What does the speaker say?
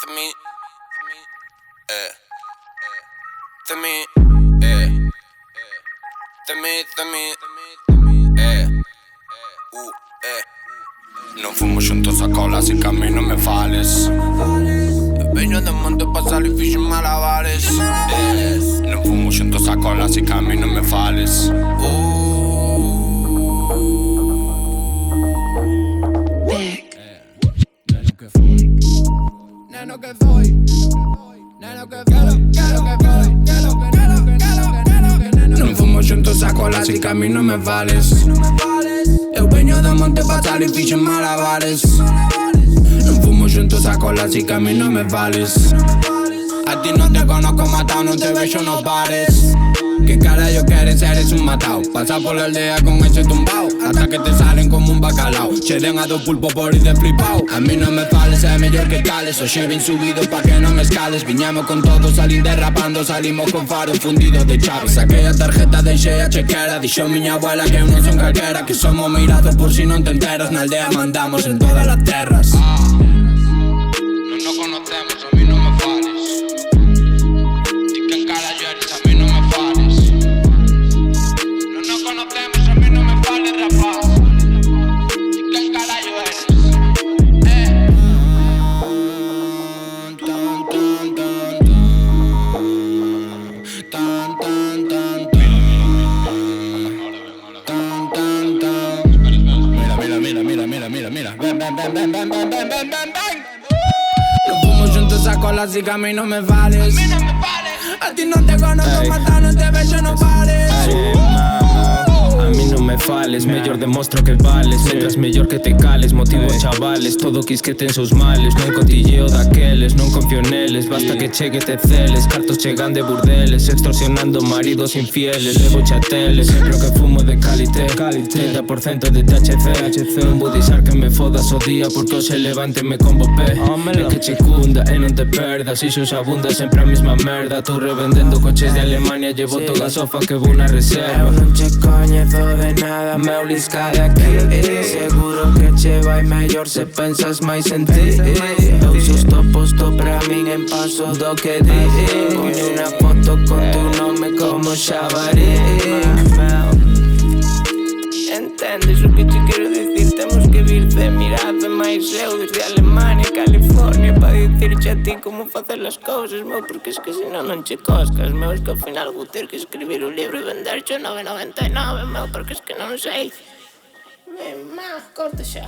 To me, non fumo juntos a cola, así que a mí no me fales. Vengo de monte pa' salir fish en malabares. Non fumo juntos a cola, así que a mí no me fales. Neno que soy, neno que non fumo juntos a cola, así que a mí no me vales. Eu vengo de monte pa' salir fish en malabares. Non fumo juntos a cola, así que a mí no me vales. A ti no te conozco matao, no te veo en los bares. ¿Qué carajo quieres? Eres un matao. Pasa por la aldea con ese tumbao, hasta que te salen como un bacalao. Cheden a dos pulpos por ir de flipao. A mí no me fales, es mejor que cales. Oye bien subido pa' que no me escales. Viñamos con todo, salir derrapando. Salimos con faros fundidos de chaves. Saqué la tarjeta de Shea chequera. Dicho mi abuela que uno son calquera. Que somos mirados por si no te enteras. Na aldea mandamos en todas las terras. No nos conocemos, a mí no me fales. Di que carajo eres, a mí no me fales. No nos conocemos, a mí no me fales, rapaz. Di que carajo eres. Mira. Ven. No fumo juntos a cola, así que a mí no me vales. A ti no te conozco, mata, no te veo, no pares. A mí no me fales, mellor demostro que vales. Entras mellor que te cales, motivo chavales. Todo quis que ten seus males. Non cotilleo daqueles, non confio neles. Basta que chegue te celes, cartos chegan de burdeles. Extorsionando maridos infieles, levo chateles. Sempre que fumo de calité, 30% de THC. Non vou deixar que me fodas o día, porque hoxe levánteme con bopé. É que che cunda e non te perdas, iso xa abunda sempre a mesma merda. Tú revendendo coches de Alemania, llevo toda a sofa que vou na reserva. Non che coñezo de nada, meu lisca de aquí. Seguro que che vai mellor se pensas máis en ti. Eu susto posto pra min en paso do que di. Poño unha foto con tu nome como Xabarí. Entendes o que te quero dicir? Temos que vir de mirada máis eu desde Alemania, California, pa dicirche a ti como facer as cousas, meu, porque es que senón non che coscas, meu, es que ao final vou ter que escribir un libro e venderche 9,99, meu, porque es que non sei. Corta xa.